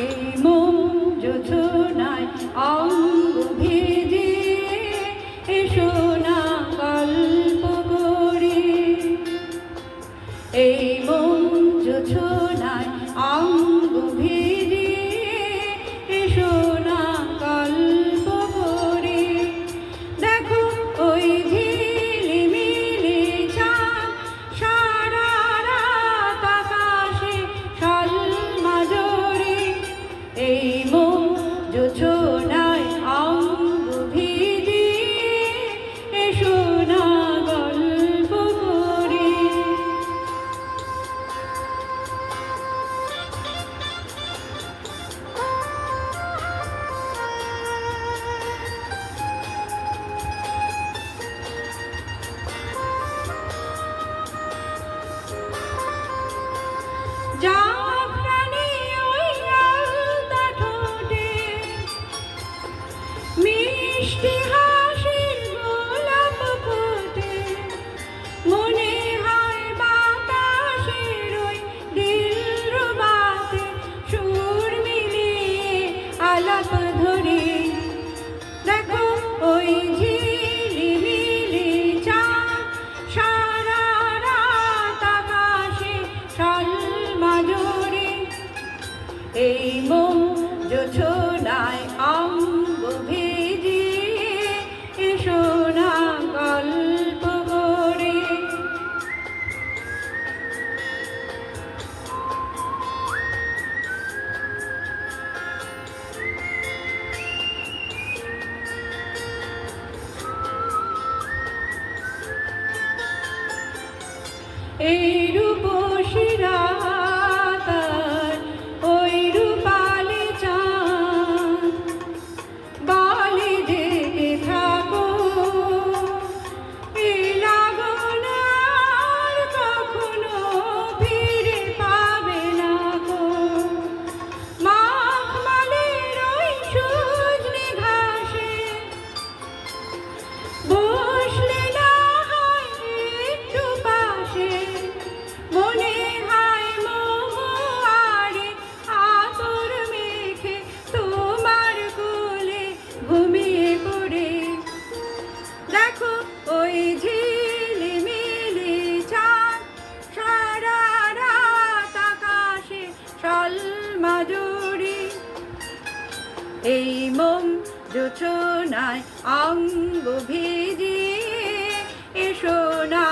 এই মন যোছনায় অঙ্গ ভেজে এসো না গল্প করি। এই মন যোছনায় অঙ্গ ভেজে এসো না গল্প করি। দেখো ওই ঝিলিমিলি চাঁদ সারা রাত আকাশে সলমাজরি। এই মন যোছনায় অঙ্গ ভিজে এসো না গল্প করি। জাফরানি ওই আলতা ঠোঁটে মিষ্টি হাসির গোলাপ ফোটে। মনে হয় বাতাসের ওই দিলরুবাতে সুর মিলিয়ে আলাপ ধরি। দেখো ওই ঝিলিমিলি চাঁদ সারা রাত আকাশে সলমাজরি। এই মন যোছনায় অঙ্গ ভেজে এসো না গল্প করি। এই রূপসী রাত আর ওই রূপালি চাঁদ বলে জেগে থাকো। এই লাগন আর কখনো ফিরে পাবে না গো। মাখমালের ওই সজনে ঘাসে বসলে না হয় একটু পাশে। মনে হয় মহুয়ারে আতর মেখে তোমার কোলে ঘুমিয়ে পড়ে। দেখো ওই ঝিলিমিলি চাঁদ সারা রাত আকাশে সলমাজরি। এই মন যোছনায় অঙ্গ ভেজে এসো না